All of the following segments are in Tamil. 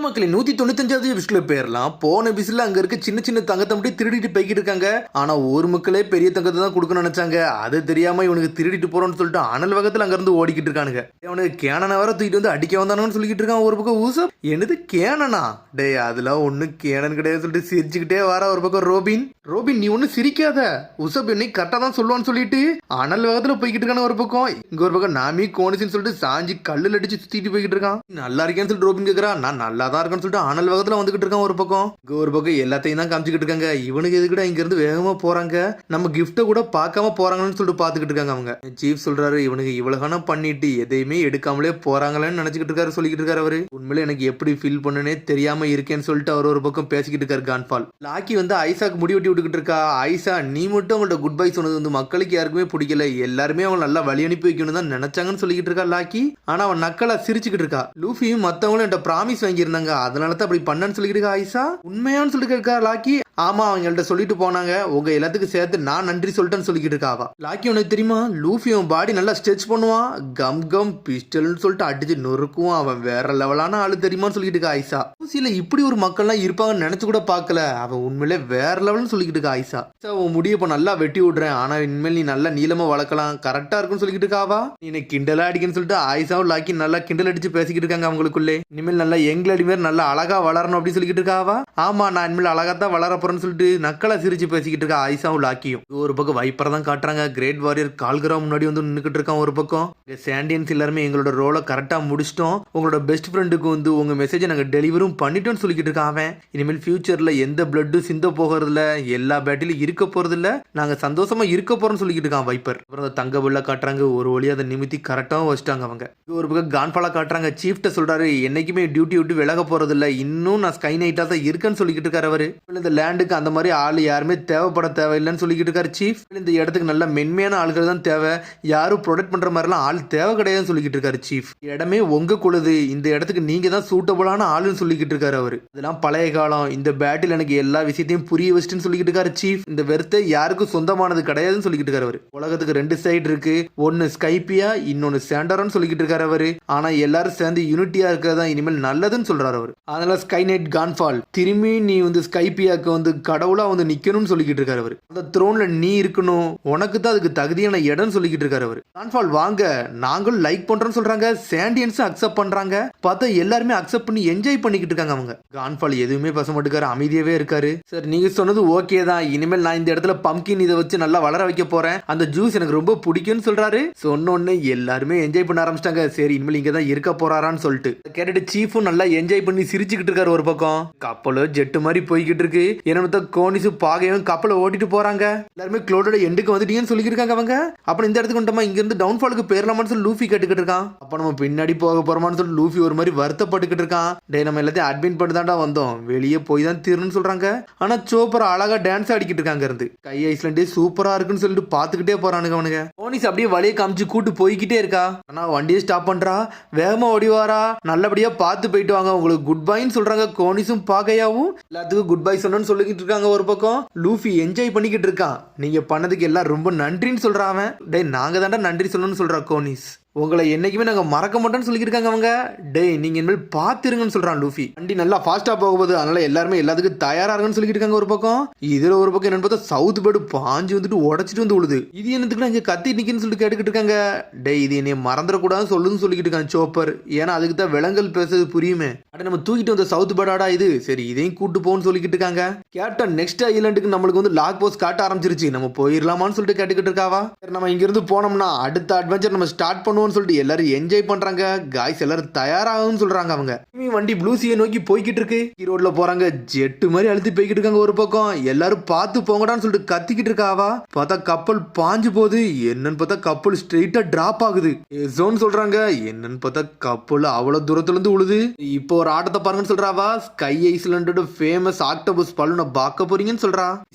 மக்களே 195வது எபிசோட்ல போயிடலாம். போன எபிசோட்ல அங்க இருக்க சின்ன சின்ன தங்கத்தை மட்டும் திருடிட்டு போய்கிட்டு இருக்காங்க. ஆனா ஒரு மக்களே பெரிய தங்கத்தை தான் கொடுக்கணும்னு நினைச்சாங்க. அது தெரியாம இவனுக்கு திருடிட்டு போறோம்னு சொல்லிட்டு அனல் வகத்துல அங்க இருந்து ஓடிக்கிட்டு இருக்கானுங்க. அவனுக்கு கேனனை வர தூக்கிட்டு வந்து அடிக்க வந்தானு சொல்லிக்கிட்டு இருக்கான். ஒரு பக்கம் ஊசப் என்னது கேனனா? டே அதெல்லாம் ஒண்ணு கேனன் கிடையாது சொல்லிட்டு சிரிச்சுக்கிட்டே வர. ஒரு பக்கம் ரோபின் நீ ஒண்ணு சிரிக்காத, உசப் என்னை கரெக்டா தான் சொல்லுவான்னு சொல்லிட்டு அனல் வகத்துல போய்கிட்டு இருக்கான. ஒரு பக்கம் இங்க ஒரு பக்கம் நாமி கோனிசின்னு சொல்லிட்டு சாஞ்சி கல்லுல அடிச்சு சுத்திட்டு போய்கிட்டு இருக்கான். நல்லா இருக்கேன்னு சொல்லிட்டு ரோபின் கேக்குறா. நான் நல்லா தான் இருக்குன்னு சொல்லிட்டு அனல் வகத்துல வந்துகிட்டு இருக்கான். ஒரு பக்கம் இங்க ஒரு பக்கம் எல்லாத்தையும் தான் காமிச்சுக்கிட்டு இருக்காங்க. இவனுக்கு எதுக்கிட்ட இங்க இருந்து வேகமா போறாங்க, நம்ம கிஃப்ட கூட பார்க்காம போறாங்கன்னு சொல்லிட்டு பாத்துக்கிட்டு இருக்காங்க. அவங்க சீஃப் சொல்றாரு இவனுக்கு இவ்வளவு பண்ணிட்டு எதையுமே எடுக்காமலே போறாங்களேன்னு நினைச்சுக்கிட்டு இருக்காரு, சொல்லிக்கிட்டு இருக்காரு. அவரு உண்மையில எனக்கு எப்படி ஃபீல் பண்ணுனே தெரியாம இருக்கேன்னு சொல்லிட்டு அவர் ஒரு பக்கம் பேசிக்கிட்டு இருக்காரு. கான்ஃபால் லாக்கி வந்து ஐசாக்கு முடி வெட்டி விட்டுக்கிட்டு இருக்கா. ஐசா நீ மட்டும் அவங்கள்ட்ட குட் பை சொன்னது வந்து மக்களுக்கு யாருக்குமே பிடிக்கல, எல்லாருமே அவங்க நல்லா வழி அனுப்பி வைக்கணும் தான் நினைச்சாங்கன்னு சொல்லிக்கிட்டு இருக்கா லாக்கி. ஆனா அவன் நக்கலா சிரிச்சுக்கிட்டு இருக்கா. லூஃபியும் மத்தவங்களும் என்கிட்ட ப்ராமிஸ் வாங்கியிருந்தாங்க, அதனால தான் அப்படி பண்ணன்னு சொல்லிக்கிட்டு இருக்கா. ஐசா உண்மையான்னு சொல்லிட்டு இருக்கா லாக்கி. ஆமா அவங்கள்ட்ட சொல்லிட்டு போனாங்க, உங்க எல்லாத்துக்கும் சேர்த்து நான் நன்றி சொல்லிட்டேன்னு சொல்லிக்கிட்டு இருக்காவா. லாக்கி உனக்கு தெரியுமா லூஃபி அவன் பாடி நல்லா ஸ்ட்ரெச் பண்ணுவான், கம் பிஸ்டல்னு சொல்லிட்டு அடிச்சு நொறுக்குவான், அவன் வேற லெவலான ஆளு தெரியுமான்னு சொல்லிட்டு இருக்கா. ஐசா ஊசியில இப்படி ஒரு மக்கள்லாம் இருப்பாங்கன்னு நினைச்சு கூட பார்க்கல, அவன் உண்மையிலே வேற லெவல்னு சொல்லிக்கிட்டு இருக்கா. ஐசா உன் முடிய இப்ப நல்லா வெட்டி விடுறேன், ஆனா இனிமேல் நீ நல்லா நீளமா வளர்க்கலாம், கரெக்டா இருக்குன்னு சொல்லிக்கிட்டு இருக்காவா. நீ கிண்டலா அடிக்கன்னு சொல்லிட்டு ஐசாவும் லாக்கி நல்லா கிண்டல் அடிச்சு பேசிக்கிட்டு இருக்காங்க. அவங்களுக்குள்ளே இனிமேல் நல்லா எங்களடி மாதிரி நல்லா அழகா வளரணும் அப்படின்னு சொல்லிக்கிட்டு இருக்காவா. ஆமா நான் இனிமேல் அழகா தான் வளர போறேன்னு சொல்லிட்டு நக்கலா சிரிச்சு பேசிக்கிட்டு இருக்கா ஐசாவும் லாக்கியும். ஒரு பக்கம் வைப்பரை தான் காட்டுறாங்க. கிரேட் வாரியர் கால்கரா முன்னாடி வந்து நின்னுக்கிட்டு இருக்கான். ஒரு பக்கம் சாண்டியன்ஸ் எல்லாருமே எங்களோட ரோலை கரெக்டா முடிச்சிட்டோம், உங்களோட பெஸ்ட் ஃப்ரெண்டுக்கு வந்து உங்க மெசேஜை நாங்க டெலிவரும் பண்ணிட்டோம்னு சொல்லிக்கிட்டு இருக்கான். அவன் இனிமேல் ஃபியூச்சர்ல எந்த பிளட்டும் சிந்த போகிறது இல்ல, எல்லா பேட்டிலும் இருக்க போறது இல்ல, நாங்க சந்தோஷமா இருக்க போறோம்னு சொல்லிக்கிட்டு இருக்கான் வைப்பர். அப்புறம் தங்க புள்ள காட்டுறாங்க, ஒரு வழி அதை நிமித்தி கரெக்டாகவும் வச்சுட்டாங்க. அவங்க ஒரு பக்கம் கான்ஃபாலா காட்டுறாங்க. சீஃப்ட சொல்றாரு என்னைக்குமே டியூட்டி விட்டு விலக போறது இல்ல, இன்னும் நான் ஸ்கை நைட்டா தான் இருக்கேன்னு சொல்லிக்கிட்டு இருக்காரு. அவரு இந்த லேண்டுக்கு அந்த மாதிரி ஆள் யாருமே தேவைப்பட தேவையில்லைன்னு சொல்லிக்கிட்டு இருக்காரு சீஃப். இந்த இடத்துக்கு நல்ல மென்மையான ஆளுகள் தான் தேவை, யாரும் ப்ரொடெக்ட் பண்ற மாதிரிலாம் ஆள் தேவை கிடையாதுன்னு சொல்லிக்கிட்டு இருக்காரு சீஃப். இடமே உங்க குழுது, இந்த இடத்துக்கு நீங்க தான் சூட்டபிளான ஆளுன்னு சொல்லிக்கிட்டு இருக்காரு. அவரு இதெல்லாம் பழைய காலம், இந்த பேட்டில் எனக்கு எல்லா விஷயத்தையும் புரிய வச்சுன்னு சொல்லிக்கிட்டு இருக்காரு சீஃப். இந்த வெறுத்தை யாருக்கும் சொந்தமானது கிடையாதுன்னு சொல்லிக்கிட்டு இருக்காரு. அவரு உலகத்துக்கு ரெண்டு சைடு இருக்கு, ஒன்னு ஸ்கைப்பியா இன்னொன்னு சாண்டரான்னு சொல்லிக்கிட்டு இருக்காரு. அவரு ஆனா எல்லாரும் சேர்ந்து யூனிட்டியா இருக்கிறதா இனிமேல் நல்லதுன்னு சொல்றாரு. அவரு அதனால ஸ்கை நைட் கான்ஃபால் திரும்பி நீ வந்து ஸ்கைப்பியாக்கு வந்து கடவுளா வந்து நிக்கணும்னு சொல்லிக்கிட்டு இருக்காரு. அவரு அந்த த்ரோன்ல நீ இருக்கணும், உனக்கு தான் அதுக்கு தகுதியான இடம் சொல்லிக்கிட்டு இருக்காரு. அவரு கான்ஃபால் வாங்க நாங்களும் லைக் பண்றோம்னு சொல்றாங்க, சாண்டியன்ஸ் அக்செப்ட் பண்றாங்க, பார்த்தா எல்லாருமே அக்செப்ட் பண்ணி என்ஜாய் பண்ணிக்கிட்டு இருக்காங்க. அவங்க கான்ஃபால் எதுவுமே பேச மாட்டேங்காரு, அமைதியாவே இருக்காரு. சார் நீங்க சொன்னது ஓகே தான், இனிமேல் நான் இந்த இடத்துல பம்கின் இதை வச்சு நல்லா வளர வைக்க போறேன், அந்த ஜூஸ் எனக்கு ரொம்ப பிடிக்கும்னு சொல்றாரு. சொன்னோன்னு எல்லாருமே என்ஜாய் பண்ண ஆரம்பிச்சிட்டாங்க. சரி இனிமேல் இங்க தான் இருக்க போறாரான்னு சொல்லிட்டு கேட்டுட்டு சீஃபும் நல்லா என்ஜாய் பண்ணி சிரிச்சுக்கிட்டு இருக்காரு. ஒரு பக்கம் கப்பலோ ஜெட்டு மாதிரி போய்கிட்டு இருக்கு, என்ன கோனிசு பாகையும் கப்பலை ஓட்டிட்டு போறாங்க. எல்லாருமே க்ளோடோட எண்டுக்கு வந்துட்டீங்கன்னு சொல்லிக்கிட்டு இருக்காங்க. அவங்க அப்புறம் இந்த இடத்துக்கு வந்துட்டோமா, இங்க இருந்து டவுன்ஃபாலுக்கு பேரலாமான்னு சொல்லி லூஃபி கேட்டுக்கிட்டு இருக்கான். அப்ப நம்ம பின்னாடி போக போறோமான்னு சொல்லி லூஃபி ஒரு மாதிரி வருத்தப்பட்டுக்கிட்டு இருக்கான். டே நம்ம எல்லாத்தையும் அட்மிட் பண்ணி தாண்டா வந்தோம், வெளியே போய் தான் தீரணும்னு சொல்றாங்க. ஆனா சோப்பர் அழகா டான்ஸ் ஆடிக்கிட்டு இருக்காங்க. இருந்து கை ஐஸ்லாண்டே சூப்பரா இருக்குன்னு சொல்லிட்டு பாத்துக்கிட்டே போறானுங்க அவனுங்க. கோனிஸ் அப்படியே வழியை காமிச்சு கூட்டு போய்கிட்டே இருக்கா. ஆனா வண்டியை ஸ்டாப் பண்றா, வேகமா ஓடிவாரா, நல்லபடியா பார்த்து போயிட்டு வாங்க, உங்களுக்கு குட் பைன்னு சொல்றாங்க. கோனிஸும் பாகையாவும் எல்லாத்துக்கும் குட் பை சொன்னு சொல்லிக்கிட்டு இருக்காங்க. ஒரு பக்கம் லூஃபி என்ஜாய் பண்ணிக்கிட்டு இருக்கான். நீங்க பண்ணதுக்கு எல்லாம் ரொம்ப நன்றின்னு சொல்றான். அவன் டே நாங்க தாண்டா நன்றி சொல்லணும்னு சொல்றா கோனிஸ், உங்களை என்னைக்குமே நாங்க மறக்க மாட்டோம்னு சொல்லியிருக்காங்க. அவங்க டே நீங்க இனிமேல் பாத்துருங்கன்னு சொல்றான் லூஃபி. வண்டி நல்லா ஃபாஸ்டா போகும்போது அதனால எல்லாருமே எல்லாத்துக்கும் தயாரா இருக்குன்னு சொல்லிட்டு இருக்காங்க. ஒரு பக்கம் இதுல ஒரு பக்கம் என்னன்னு பார்த்தா சவுத் பேர்டு பாஞ்சு வந்துட்டு உடச்சிட்டு வந்து விழுது. இது என்னத்துக்கு இங்க கத்தி நிக்குன்னு சொல்லிட்டு கேட்டுக்கிட்டு இருக்காங்க. டே இது என்னைய மறந்துடக்கூடாதுன்னு சொல்லுன்னு சொல்லிக்கிட்டு இருக்காங்க சோப்பர், ஏன்னா அதுக்கு தான் விலங்கல் பேசுறது புரியுமே. அட நம்ம தூக்கிட்டு வந்த சவுத் பேர்டாடா இது, சரி இதையும் கூட்டு போன்னு சொல்லிக்கிட்டு இருக்காங்க. கேட்டா நெக்ஸ்ட் ஐலாண்டுக்கு நம்மளுக்கு வந்து லாக் போஸ்ட் காட்ட ஆரம்பிச்சிருச்சு, நம்ம போயிடலாமான்னு சொல்லிட்டு கேட்டுக்கிட்டு இருக்காவா. நம்ம இங்க இருந்து போனோம்னா அடுத்த அட்வென்ச்சர் நம்ம ஸ்டார்ட் பண்ணுவோம் சொல்லிட்டு எல்லாரும் என்ஜாய் பண்றாங்க. காய்ஸ் எல்லாரும் தயாராகும் சொல்றாங்க. அவங்க வண்டி ப்ளூ சீயை நோக்கி போய்கிட்டு இருக்கு. ரோட்ல போறாங்க, ஜெட்டு மாதிரி அழுத்தி போய்கிட்டு இருக்காங்க. ஒரு பக்கம் எல்லாரும் பார்த்து போங்கடான்னு சொல்லிட்டு கத்திக்கிட்டு இருக்காவா. பார்த்தா கப்பல் பாஞ்சு போகுது, என்னன்னு பார்த்தா கப்பல் ஸ்ட்ரெயிட்டா டிராப் ஆகுது. ஜோன் சொல்றாங்க, என்னன்னு பார்த்தா கப்பல் அவ்வளவு தூரத்துல இருந்து உழுது. இப்போ ஒரு ஆட்டத்தை பாருங்கன்னு சொல்றாவா. ஸ்கை ஐஸ்லாண்டோட ஃபேமஸ் ஆக்டோபஸ் பலூனை பார்க்க போறீங்கன்னு சொல்றா.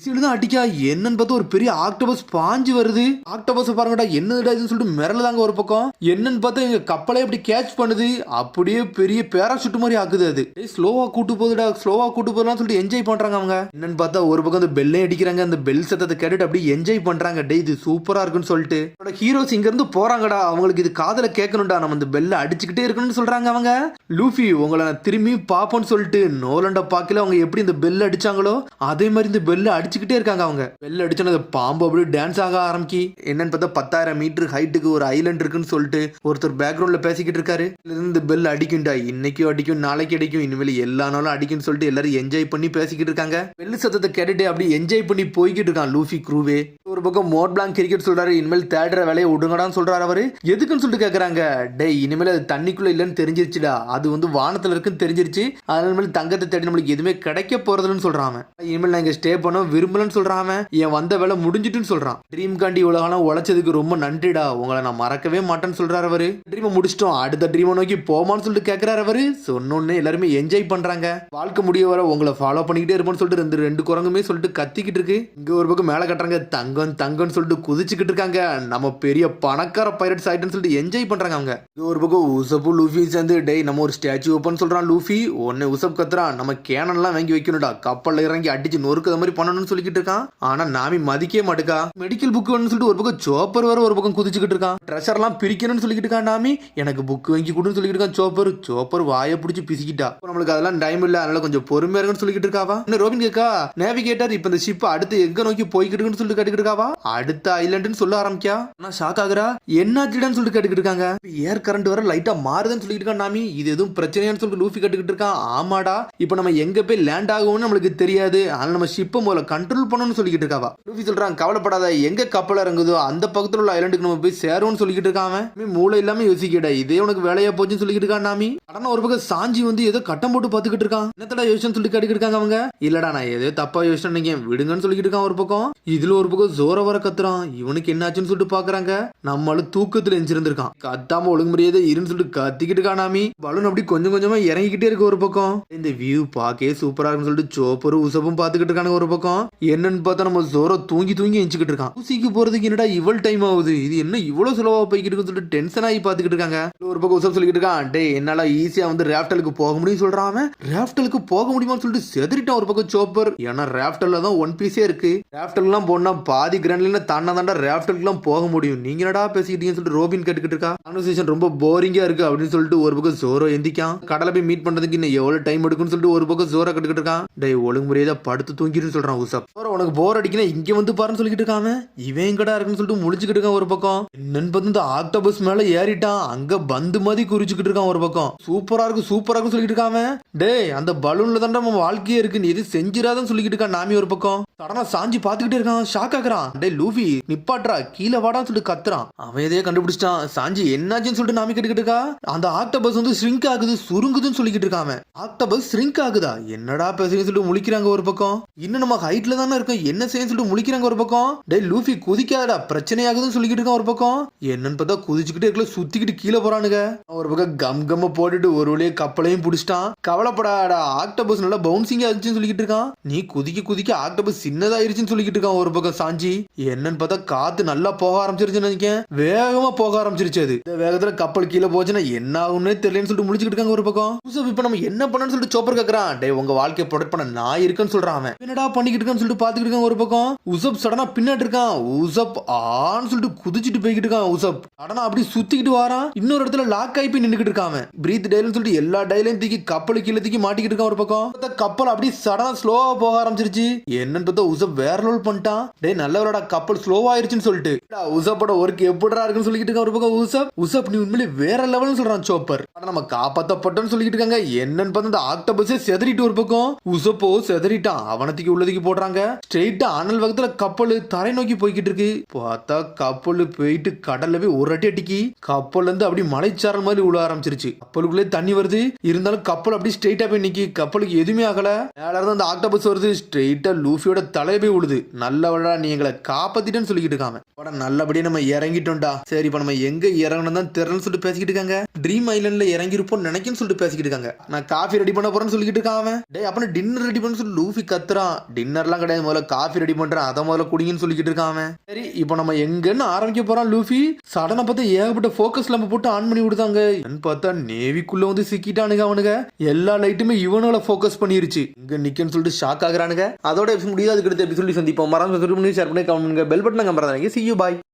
தான் அடிக்கா என்னன்னு பார்த்தா ஒரு பெரிய ஆக்டோபஸ் பாஞ்சு வருது. ஆக்டோபஸ் பாருங்கடா என்னடா இதுன்னு சொல்லிட்டு மிரளுதாங்க. ஒரு பக்கம் என்னன்னு பார்த்தா எங்க கப்பலை அப்படி கேட்ச் பண்ணுது, அப்படியே பெரிய பேராஷூட் மாதிரி ஆக்குது. அது ஸ்லோவா கூட்டு போகுதுடா, ஸ்லோவா கூட்டு போகலாம்னு சொல்லிட்டு என்ஜாய் பண்றாங்க அவங்க. என்னன்னு பார்த்தா ஒரு பக்கம் அந்த பெல்லே அடிக்கிறாங்க, அந்த பெல் சத்தத்தை கேட்டுட்டு அப்படியே என்ஜாய் பண்றாங்க. டே இது சூப்பரா இருக்குன்னு சொல்லிட்டு ஹீரோஸ் இங்க இருந்து போறாங்கடா, அவங்களுக்கு இது காதல கேட்கணும்டா, நம்ம இந்த பெல்ல அடிச்சுக்கிட்டே இருக்கணும்னு சொல்றாங்க அவங்க. லூஃபி உங்களை நான் திரும்பி பாப்போன்னு சொல்லிட்டு நோலண்ட பாக்கல அவங்க எப்படி இந்த பெல் அடிச்சாங்களோ அதே மாதிரி இந்த பெல்ல அடிச்சுக்கிட்டே இருக்காங்க அவங்க. பெல் அடிச்சோன்னு அந்த பாம்பு அப்படியே டான்ஸ் ஆக ஆரம்பிக்கி. என்னன்னு பார்த்தா 10,000 மீட்டர் ஹைட்டுக்கு ஒரு ஐலண்ட் இருக்குன்னு சொல்லிட்டு ஒருத்தர் பேக்ரவுண்ட்ல பேசிக்கிட்டு இருக்காரு. இந்த பெல் அடிக்கும்டா, இன்னைக்கும் அடிக்கும், நாளைக்கு அடிக்கும், இனிமேல் எல்லா நாளும் அடிக்கும்னு சொல்லிட்டு எல்லாரும் என்ஜாய் பண்ணி பேசிக்கிட்டு இருக்காங்க. பெல் சத்தத்தை கேட்டுட்டு அப்படியே என்ஜாய் பண்ணி போய்கிட்டு இருக்கான் லூஃபி க்ரூவே. ஒரு பக்கம் மோட் பிளாங்க் கிரிக்கெட் சொல்றாரு, இனிமேல் தேடுற வேலையை விடுங்கடான்னு சொல்றாரு அவரு. எதுக்குன்னு சொல்லிட்டு கேக்குறாங்க. டே இனிமேல் அது தண்ணிக்குள்ள இல்லன்னு தெரிஞ்சிருச்சுடா, அது வந்து வானத்துல இருக்குன்னு தெரிஞ்சிருச்சு, அதனால தங்கத்தை தேடி நம்மளுக்கு எதுவுமே கிடைக்க போறதுன்னு சொல்றான். இனிமேல் நான் இங்க ஸ்டே பண்ண விரும்பலன்னு சொல்றான். என் வந்த வேலை முடிஞ்சிட்டுன்னு சொல்றான். ட்ரீம் காண்டி உலகம் உழைச்சதுக்கு ரொம்ப நன்றிடா, உங்களை நான் மறக்கவே மாட்டேன்னு சொல்றாரு அவரு. ட்ரீமை முடிச்சிட்டோம், அடுத்த ட்ரீமை நோக்கி போமான்னு சொல்லிட்டு கேட்கிறாரு அவரு. சொன்னோன்னு எல்லாருமே என்ஜாய் பண்றாங்க. வாழ்க்கை முடிய வர உங்களை ஃபாலோ பண்ணிக்கிட்டே இருப்போம்னு சொல்லிட்டு ரெண்டு குரங்குமே சொல்லிட்டு கத்திக்கிட்டு இருக்கு. இங்க ஒரு பக்கம் மேல கட்டுறாங்க, தங்கம் தங்கம்னு சொல்லிட்டு குதிச்சுக்கிட்டு இருக்காங்க. நம்ம பெரிய பணக்கார பைரட்ஸ் ஆயிட்டுன்னு சொல்லிட்டு என்ஜாய் பண்றாங்க அவங்க. இது ஒரு பக்கம் உசப்பு லூஃபி சேர்ந்து டே நம்ம ஒரு ஸ்டாச்சு ஓப்பன் சொல்றான் லூஃபி. ஒன்னு உசப் கத்துறான், நம்ம கேனன்லாம் வாங்கி வைக்கணும்டா, கப்பல்ல இறங்கி அடிச்சு நொறுக்குற மாதிரி பண்ணணும்னு சொல்லிக்கிட்டு இருக்கான். ஆனா நாமி மதிக்கவே மாட்டுக்கா. மெடிக்கல் புக் சொல்லிட்டு ஒரு பக்கம் சோப்பர் வர ஒரு பக்கம் குதிச்சுக்கிட்டு இருக்கான். ட்ரெஷர் எல்லாம் பிரிக்கணும்னு சொல்லிட்டு இருக்கான். நாமி எனக்கு புக் வாங்கி கொடுன்னு சொல்லிட்டு இருக்கான். சோப்பர் வாயை பிடிச்சி பிசிக்கிட்டா. நம்மளுக்கு அதெல்லாம் டைம் இல்ல, அதனால கொஞ்சம் பொறுமையா இருக்குன்னு சொல்லிட்டு இருக்காவா. இன்னும் ரோபின் கேக்கா நேவிகேட்டர் இப்ப இந்த ஷிப் அடுத்து எங்க நோக்கி போய்கிட்டு இருக்குன்னு சொல்லிட்டு கேட்டுக்கிட்டு இருக்காவா. அடுத்த ஐலண்டுன்னு சொல்ல ஆரம்பிக்கா. ஆனா ஷாக் ஆகுறா, என்னாச்சுடான்னு சொல்லிட்டு கேட்டுக்கிட்டு இருக்காங்க. ஏர் கரண்ட் வர லைட்டா மாறுதுன்னு சொல்லிட்டு இருக்கான். நாமி இது எதுவும் பிரச்சனையான்னு சொல்லிட்டு லூஃபி கேட்டுக்கிட்டு இருக்கான். ஆமாடா, இப்ப நம்ம எங்க போய் லேண்ட் ஆகும்னு நம்மளுக்கு தெரியாது, அதனால நம்ம ஷிப்பை முதல்ல கண்ட்ரோல் பண்ணணும்னு சொல்லிக்கிட்டு இருக்காவா. லூஃபி சொல்றான், கவலைப்படாத, எங்க கப்பல் இறங்குதோ அந்த பக்கத்துல உள்ள ஐலண்டுக்கு நம்ம போய் சேரும்னு சொல்லிக்கிட்டு இருக்கான். மூளை இல்லாம யோசிக்கடா, இதே உனக்கு வேலையா போச்சுன்னு சொல்லிக்கிட்டு இருக்கான். நாமி ஆனா ஒரு பக்கம் சாஞ்சி வந்து ஏதோ கட்டம் போட்டு பாத்துக்கிட்டு இருக்கான். என்னத்தடா யோசிச்சு சொல்லிட்டு கேட்டுக்கிட்டு இருக்காங்க அவங்க. இல்லடா நான் ஏதோ தப்பா யோசிச்சு விடுங்கன்னு சொல்லிக்கிட்டு இருக்கான் ஒரு பக்கம். இதுல ஒரு பக்கம் ஜோர வர கத்துறான். இவனுக்கு என்னாச்சுன்னு சொல்லிட்டு பாக்குறாங்க. நம்மளும் தூக்கத்துல எஞ்சிருந்திருக்கான். கத்தாம ஒழுங்கு முறையதே இருன்னு சொல்லிட்டு கத்திக்கிட்டு இருக்கான். நாமி பலூன் அப்படி கொஞ்சம் கொஞ்சமா இறங்கிக்கிட்டே இருக்கு ஒரு பக்கம். இந்த வியூ பாக்கே சூப்பரா இருக்குன்னு சொல்லிட்டு சோப்பரும் உசப்பும் பாத்துக்கிட்டு இருக்காங்க ஒரு பக்கம். என்னன்னு பார்த்தா நம்ம ஜோர தூங்கி எஞ்சிக்கிட்டு இருக்கான். ஊசிக்கு போறதுக்கு என்னடா இவ்வளவு டைம் ஆகுது, இது என்ன இவ்வளவு சுலவா போய்கிட்டு இருக்குன்னு சொல்லிட்டு டென்ஷன் ஆகி பாத்துக்கிட்டு இருக்காங்க. ஒரு பக்கம் உசப் சொல்லிக்கிட்டு இருக்கான், டே என்னால ஈஸியா வந்து ராஃப்டலுக்கு போக முடியும் சொல்றான். ராஃப்டலுக்கு போக முடியுமான்னு சொல்லிட்டு செதறிட்டான் ஒரு பக்கம் சோப்பர். ஏன்னா ராஃப்டல்ல தான் ஒன் பீஸே இருக்கு. ராஃப்டல் எல்லாம் போனா பாதி கிராண்ட்ல தாண்டா ராஃப்டலுக்கு எல்லாம் போக முடியும், நீங்க என்னடா பேசிக்கிட்டீங்கன்னு சொல்லிட்டு ரோபின் கேட்டுக்கிட்டு இருக்கா. கான்வர்சேஷன் ரொம்ப போரிங்கா இருக்கு அப்படின்னு சொல்லிட்டு ஒரு பக்கம் ஜோரோ எந்திக்கான். கடலை போய் மீட் பண்றதுக்கு இன்னும் எவ்வளவு டைம் எடுக்கும்னு சொல்லிட்டு ஒரு பக்கம் ஜோரா கட்டுக்கிட்டு இருக்கான். டே ஒழுங்கு முறையா படுத்து தூங்கிட்டு சொல்றான் உசப். உனக்கு போர் அடிக்கணும் இங்க வந்து பாருன்னு சொல்லிட்டு இருக்காம. இவன் கடா இருக்குன்னு சொல்லிட்டு முழிச்சுக்கிட்டு இருக்கான் ஒரு பக்கம். என்னன்னு பார்த்து இந்த ஆக்டோபஸ் மேல ஏறிட்டான். அங்க பந்து மாதிரி குறிச்சுக்கிட்டு இருக்கான் ஒரு பக்கம். சூப்பரா இருக்கு சொல்லிட்டு இருக்காம. டே அந்த பலூன்ல தான் நம்ம வாழ்க்கையே இருக்கு, நீ எது செஞ்சிராதன்னு சொல்லிக்கிட்டு இருக்கான். நாமி ஒரு பக்கம் சடனா சாஞ்சி பாத்துக்கிட்டே இருக்கான். ஷாக் ஆகுறான். டே லூஃபி நிப்பாட்றா, கீழே வாடான்னு சொல்லிட்டு கத்துறான். அவன் எதையே கண்டுபிடிச்சிட்டான். சாஞ்சி என்னாச்சுன்னு சொல்லிட்டு நாமி கேட்டுக்கிட்டு இருக்கா. அந்த ஆக்டோபஸ் வந்து ஸ்ரிங்க் ஆகுது, சுருங்குதுன்னு சொல்லிக்கிட்டு இருக்காம. ஆக்டோபஸ் ஸ்ரிங்க் ஆகுதா, என்னடா பேசுறீங்கன்னு சொல்லிட்டு முழிக்கிறாங்க ஒரு பக்கம். இன்னும் நம்ம ஹைட்ல தானே இருக்கோம், என்ன செய்யன்னு சொல்லிட்டு முழிக்கிறாங்க ஒரு பக்கம். டே லூஃபி குதிக்காதடா, பிரச்சனை ஆகுதுன்னு சொல்லிக்கிட்டு இருக்கான் ஒரு பக்கம். என்னன்னு பார்த்தா குதிச்சுக்கிட்டே இருக்கல, சுத்திக்கிட்டு கீழே போறானுங்க. ஒரு பக்கம் கம்ம போட்டுட்டு ஒரு வழியே கப்பலையும் பிடிச்சிட்டான். கவலைப்படாடா, ஆக்டோபஸ் நல்லா பவுன்சிங் ஆச்சுன்னு சொல்லிக்கிட்டு இருக்கான். நீ குதிக்க ஆக்டோபஸ் சின்னதாயிருச்சுன்னு சொல்லிக்கிட்டு இருக்கான் ஒரு பக்கம் சாஞ்சி. என்னன்னு பார்த்தா காத்து நல்லா போக ஆரம்பிச்சிருச்சுன்னு நினைக்கிறேன். வேகமா போக ஆரம்பிச்சிருச்சு. அது இந்த வேகத்துல கப்பல் கீழே போச்சுன்னா என்ன ஆகும்னே தெரியலன்னு சொல்லிட்டு முடிச்சுக்கிட்டு இருக்காங்க ஒரு பக்கம். இப்ப நம்ம என்ன பண்ணணும்னு சொல்லிட்டு சோப்பர் கேக்குறான். டே உங்க வாழ்க்கையை ப்ரொடெக்ட் பண்ண நான் இருக்கேன்னு சொல்றான். அவன் என்னடா பண்ணிக்கிட்டு இருக்கான்னு சொல்லிட்டு பாத்துக்கிட்டு இருக்கான் ஒரு பக்கம். உசப் சடனா பின்னாடி இருக்கான். உசப் ஆன்னு சொல்லிட்டு குதிச்சுட்டு போய்கிட்டு இருக்கான். உசப் சடனா அப்படி சுத்திக்கிட்டு வாரான். இன்னொரு இடத்துல லாக் ஆகி போய் நின்னுக்கிட்டு இருக்கான். பிரீத் டைல்னு சொல்லிட்டு எல்லா டைலையும் தூக்கி கப்பல் கீழே தூக்கி மாட்டிக்கிட்டு இருக்கான் ஒரு பக்கம். கப்பல் அப்படி சடனா ஸ்லோவா போக ஆரம்பிச்சிருச்சு. என்னன்னு பார்த்தா உசப் வேற லெவல் பண்ணிட்டான். டே நல்லவரோட கப்பல் ஸ்லோவா ஆயிருச்சுன்னு சொல்லிட்டு உசப்போட ஒர்க் எப்படிடா இருக்குன்னு சொல்லிட்டு இருக்கான் ஒரு பக்கம். உசப் நீ உண்மையிலே வேற லெவல்னு சொல்றான் சோப்பர். நம்ம காப்பாத்தப்பட்டோம்னு சொல்லிட்டு இருக்காங்க. என்னன்னு பார்த்தா அந்த ஆக்டோபஸே செதறிட்டு ஒரு பக்கம். உசப்போ செதறிட்டான். அவனத்துக்கு உள்ளதுக்கு போடுறாங்க. ஸ்ட்ரெயிட்டா அனல் வேகத்துல கப்பல் தரை நோக்கி போய்கிட்டு இருக்கு. பார்த்தா கப்பல் போயிட்டு கடல்ல போய் ஒரு அடி அடிக்கி கப்பல்ல இருந்து அப்படி மலைச்சாரல் மாதிரி உள்ள ஆரம்பிச்சிருச்சு. கப்பலுக்குள்ளே தண்ணி வருது. இருந்தாலும் கப்பல் அப்படி ஸ்ட்ரெயிட்டா போய் நிக்கி. கப்பலுக்கு எதுவுமே ஆகல. மேல இருந்து அந்த ஆக்டோபஸ் வருது. ஸ்ட்ரெயிட்டா லூஃபியோட தலையை போய் விழுது. நல்லவடா நீ எங்களை காப்பாத்திட்டேன்னு சொல்லிக்கிட்டு இருக்காங்க. படம் நல்லபடியா நம்ம இறங்கிட்டோம்டா. சரி இப்ப நம்ம எங்க இறங்கணும் தான் தெரியலன்னு சொல்லிட்டு பேசிக்கிட்டு இருக்காங்க. ட்ரீம் ஐலண்ட்ல இறங்கி இருப்போம் நினைக்கன்னு சொல்லிட்டு பேசிக்கிட்டு இருக்காங்க. நான் காஃபி ரெடி பண்ண போறேன்னு சொல்லிக்கிட்டு இருக்கான் அவன். டேய் அப்ப டின்னர் ரெடி பண்ணு சொல்லி லூஃபி கத்துறான். டின்னர்லாம் கிடையாது, முதல்ல காஃபி ரெடி பண்றேன், அதை முதல்ல குடிங்கன்னு சொல்லிக்கிட்டு இருக்கான் அவன். சரி இப்போ நம்ம எங்கன்னு ஆரம்பிக்க போறான் லூஃபி. சடனா பார்த்தா ஏகப்பட்ட ஃபோக்கஸ் நம்ம போட்டு ஆன் பண்ணி விடுதாங்க. பார்த்தா நேவிக்குள்ள வந்து சிக்கிட்டானுங்க அவனுங்க. எல்லா லைட்டுமே இவனால ஃபோக்கஸ் பண்ணிருச்சு. இங்க நிக்கன்னு சொல்லிட்டு ஷாக் ஆகுறானுங்க. அதோட முடியாது, அதுக்கு அடுத்த எபிசோட் சந்திப்போம். மறந்து ஷேர் பண்ணி கமெண்ட் பண்ணுங்க. பெல் பட்டனை கம்பறாதீங்க. see you bye.